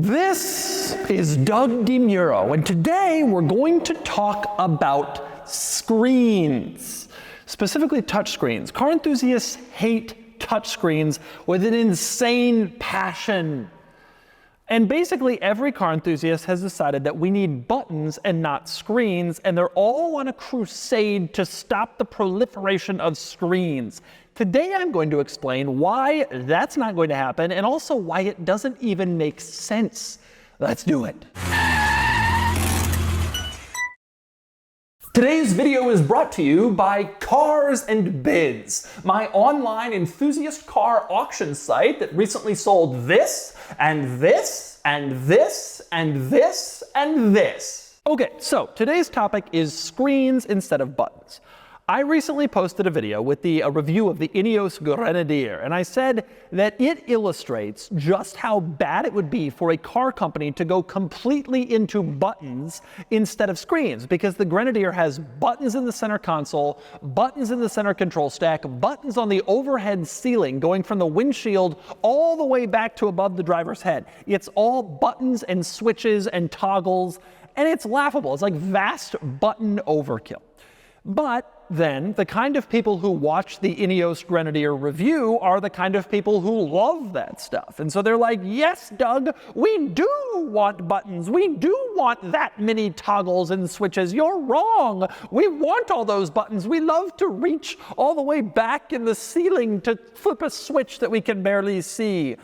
This is Doug DeMuro, and today we're going to talk about screens, specifically touch screens. Car enthusiasts hate touch screens with an insane passion. And basically every car enthusiast has decided that we need buttons and not screens, and they're all on a crusade to stop the proliferation of screens. Today I'm going to explain why that's not going to happen and also why it doesn't even make sense. Let's do it. Today's video is brought to you by Cars and Bids, my online enthusiast car auction site that recently sold this, and this, and this, and this, and this. Okay, so today's topic is screens instead of buttons. I recently posted a video with a review of the Ineos Grenadier, and I said that it illustrates just how bad it would be for a car company to go completely into buttons instead of screens, because the Grenadier has buttons in the center console, buttons in the center control stack, buttons on the overhead ceiling going from the windshield all the way back to above the driver's head. It's all buttons and switches and toggles, and it's laughable. It's like vast button overkill. But then the kind of people who watch the Ineos Grenadier review are the kind of people who love that stuff. And so they're like, yes, Doug, we do want buttons. We do want that many toggles and switches. You're wrong. We want all those buttons. We love to reach all the way back in the ceiling to flip a switch that we can barely see.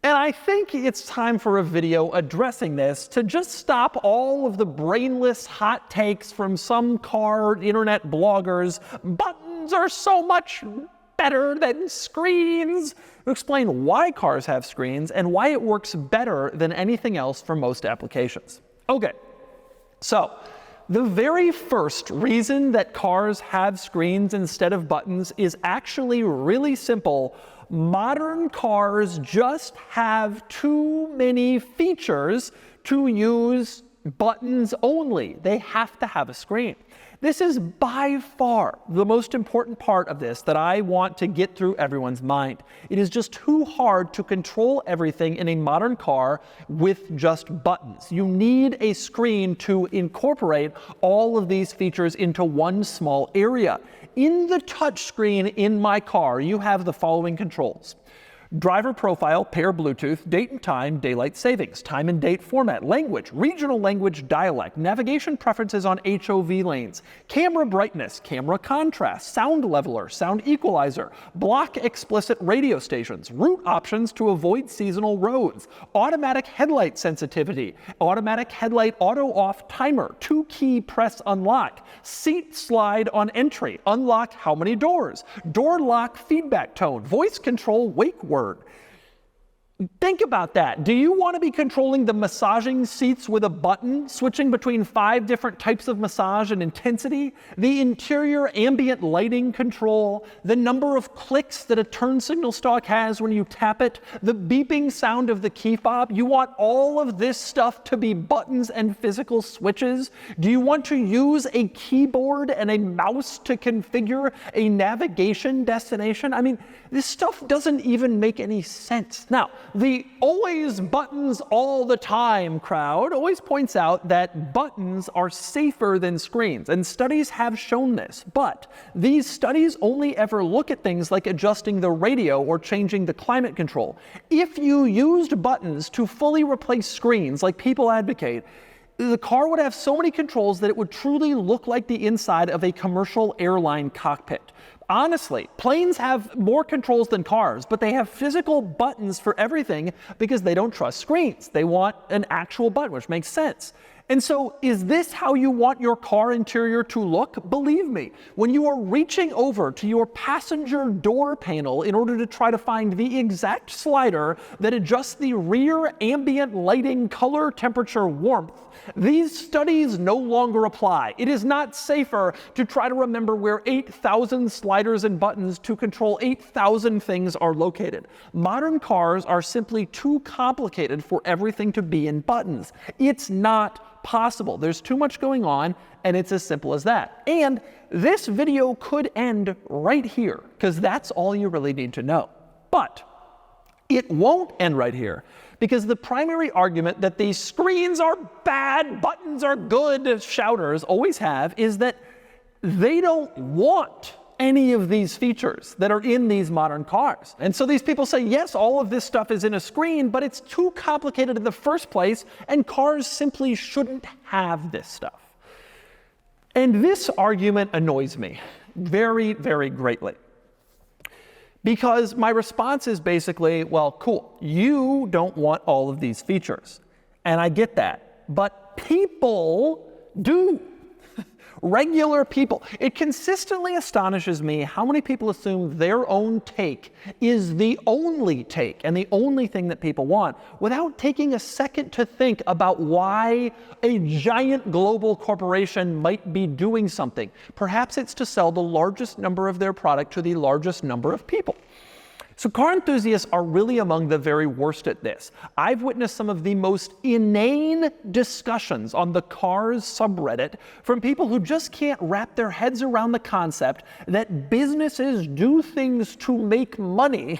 And I think it's time for a video addressing this to just stop all of the brainless hot takes from some car internet bloggers. Buttons are so much better than screens. To explain why cars have screens and why it works better than anything else for most applications. Okay, so the very first reason that cars have screens instead of buttons is actually really simple. Modern cars just have too many features to use buttons only. They have to have a screen. This is by far the most important part of this that I want to get through everyone's mind. It is just too hard to control everything in a modern car with just buttons. You need a screen to incorporate all of these features into one small area. In the touch screen in my car, you have the following controls. Driver profile, pair Bluetooth, date and time, daylight savings, time and date format, language, regional language dialect, navigation preferences on HOV lanes, camera brightness, camera contrast, sound leveler, sound equalizer, block explicit radio stations, route options to avoid seasonal roads, automatic headlight sensitivity, automatic headlight auto off timer, 2-key press unlock, seat slide on entry, unlock how many doors, door lock feedback tone, voice control wake word. Think about that. Do you want to be controlling the massaging seats with a button, switching between 5 different types of massage and intensity, the interior ambient lighting control, the number of clicks that a turn signal stalk has when you tap it, the beeping sound of the key fob? You want all of this stuff to be buttons and physical switches? Do you want to use a keyboard and a mouse to configure a navigation destination? I mean, this stuff doesn't even make any sense. Now, the always buttons all the time crowd always points out that buttons are safer than screens, and studies have shown this, but these studies only ever look at things like adjusting the radio or changing the climate control. If you used buttons to fully replace screens like people advocate, the car would have so many controls that it would truly look like the inside of a commercial airline cockpit. Honestly, planes have more controls than cars, but they have physical buttons for everything because they don't trust screens. They want an actual button, which makes sense. And so, is this how you want your car interior to look? Believe me, when you are reaching over to your passenger door panel in order to try to find the exact slider that adjusts the rear ambient lighting, color, temperature, warmth, these studies no longer apply. It is not safer to try to remember where 8,000 sliders and buttons to control 8,000 things are located. Modern cars are simply too complicated for everything to be in buttons. It's not possible. There's too much going on, and it's as simple as that. And this video could end right here, because that's all you really need to know. But it won't end right here, Because the primary argument that these screens are bad, buttons are good, shouters always have, is that they don't want any of these features that are in these modern cars. And so these people say, yes, all of this stuff is in a screen, but it's too complicated in the first place, and cars simply shouldn't have this stuff. And this argument annoys me very, very greatly. Because my response is basically, well, cool, you don't want all of these features. And I get that. But people do. Regular people. It consistently astonishes me how many people assume their own take is the only take and the only thing that people want, without taking a second to think about why a giant global corporation might be doing something. Perhaps it's to sell the largest number of their product to the largest number of people. So car enthusiasts are really among the very worst at this. I've witnessed some of the most inane discussions on the Cars subreddit from people who just can't wrap their heads around the concept that businesses do things to make money,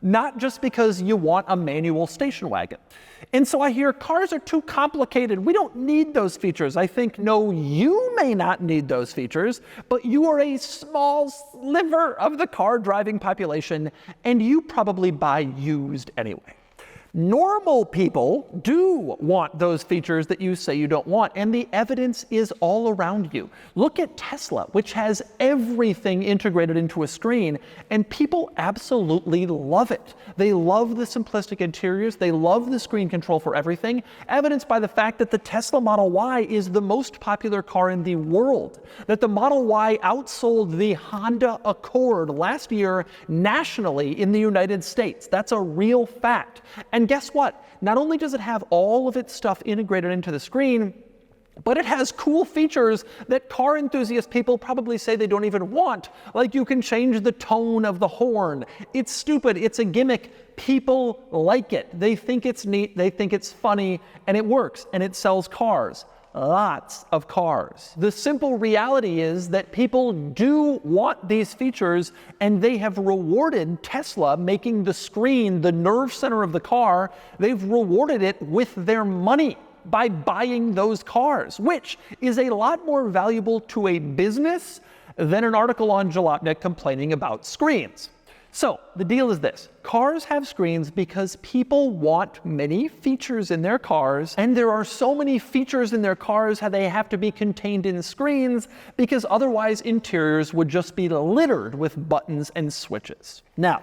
not just because you want a manual station wagon. And so I hear cars are too complicated. We don't need those features. I think, no, you may not need those features, but you are a small sliver of the car driving population, and you probably buy used anyway. Normal people do want those features that you say you don't want, and the evidence is all around you. Look at Tesla, which has everything integrated into a screen, and people absolutely love it. They love the simplistic interiors. They love the screen control for everything, evidenced by the fact that the Tesla Model Y is the most popular car in the world, that the Model Y outsold the Honda Accord last year nationally in the United States. That's a real fact. And guess what? Not only does it have all of its stuff integrated into the screen, but it has cool features that car enthusiast people probably say they don't even want. Like you can change the tone of the horn. It's stupid. It's a gimmick. People like it. They think it's neat. They think it's funny. And it works. And it sells cars. Lots of cars. The simple reality is that people do want these features, and they have rewarded Tesla, making the screen the nerve center of the car. They've rewarded it with their money by buying those cars, which is a lot more valuable to a business than an article on Jalopnik complaining about screens. So the deal is this. Cars have screens because people want many features in their cars, and there are so many features in their cars how they have to be contained in screens, because otherwise interiors would just be littered with buttons and switches. Now,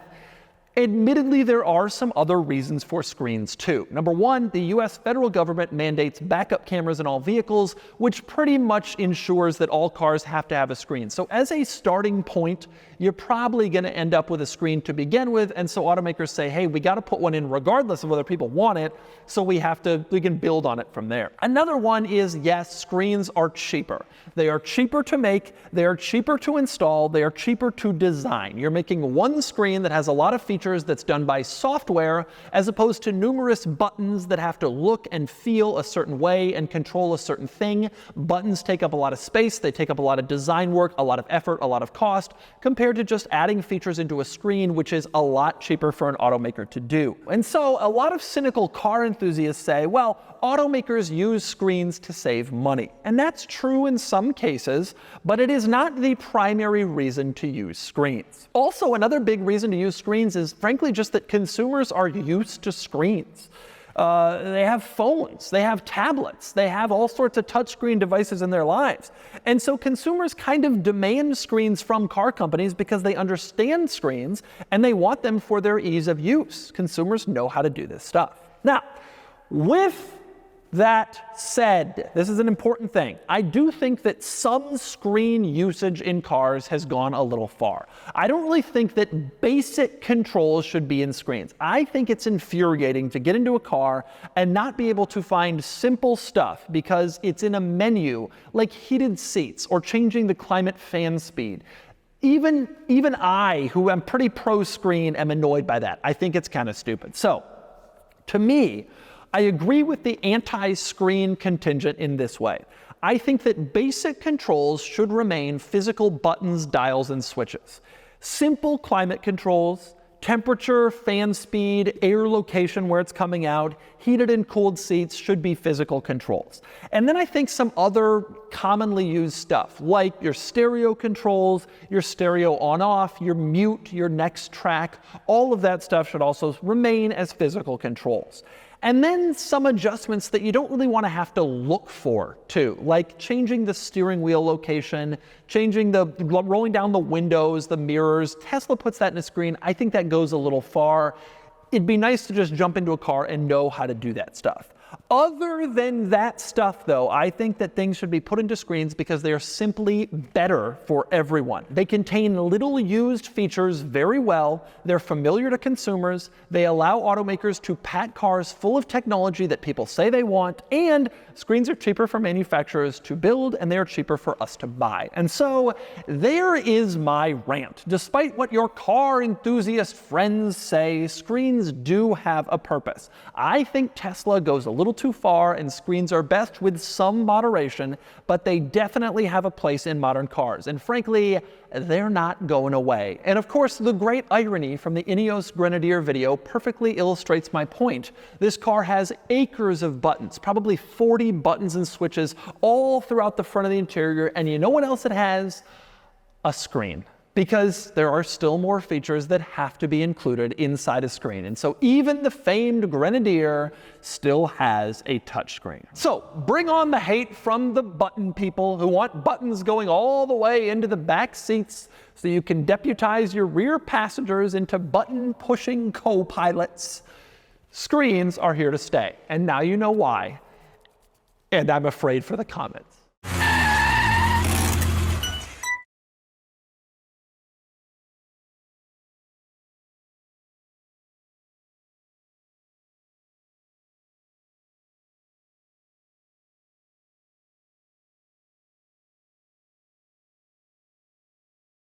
admittedly, there are some other reasons for screens too. Number one, the US federal government mandates backup cameras in all vehicles, which pretty much ensures that all cars have to have a screen. So as a starting point, you're probably going to end up with a screen to begin with, and so automakers say, hey, we got to put one in regardless of whether people want it, so we can build on it from there. Another one is, yes, screens are cheaper. They are cheaper to make, they are cheaper to install, they are cheaper to design. You're making one screen that has a lot of features that's done by software, as opposed to numerous buttons that have to look and feel a certain way and control a certain thing. Buttons take up a lot of space, they take up a lot of design work, a lot of effort, a lot of cost, compared to just adding features into a screen, which is a lot cheaper for an automaker to do. And so a lot of cynical car enthusiasts say, well, automakers use screens to save money. And that's true in some cases, but it is not the primary reason to use screens. Also, another big reason to use screens is, frankly, just that consumers are used to screens. They have phones, they have tablets, they have all sorts of touchscreen devices in their lives. And so consumers kind of demand screens from car companies because they understand screens and they want them for their ease of use. Consumers know how to do this stuff. Now, with that said, this is an important thing. I do think that some screen usage in cars has gone a little far. I don't really think that basic controls should be in screens. I think it's infuriating to get into a car and not be able to find simple stuff because it's in a menu, like heated seats or changing the climate fan speed. Even I, who am pretty pro-screen, am annoyed by that. I think it's kind of stupid. So, to me, I agree with the anti-screen contingent in this way. I think that basic controls should remain physical buttons, dials, and switches. Simple climate controls, Temperature, fan speed, air location where it's coming out, heated and cooled seats should be physical controls. And then I think some other commonly used stuff, like your stereo controls, your stereo on-off, your mute, your next track, all of that stuff should also remain as physical controls. And then some adjustments that you don't really want to have to look for too, like changing the steering wheel location, rolling down the windows, the mirrors. Tesla puts that in a screen. I think that goes a little far. It'd be nice to just jump into a car and know how to do that stuff. Other than that stuff, though, I think that things should be put into screens because they are simply better for everyone. They contain little used features very well. They're familiar to consumers. They allow automakers to pack cars full of technology that people say they want, and screens are cheaper for manufacturers to build, and they're cheaper for us to buy. And so there is my rant. Despite what your car enthusiast friends say, screens do have a purpose. I think Tesla goes a little too far, and screens are best with some moderation, but they definitely have a place in modern cars. And frankly, they're not going away. And of course, the great irony from the Ineos Grenadier video perfectly illustrates my point. This car has acres of buttons, probably 40 buttons and switches all throughout the front of the interior, and you know what else it has? A screen. Because there are still more features that have to be included inside a screen. And so even the famed Grenadier still has a touchscreen. So bring on the hate from the button people who want buttons going all the way into the back seats so you can deputize your rear passengers into button-pushing co-pilots. Screens are here to stay, and now you know why. And I'm afraid for the comments.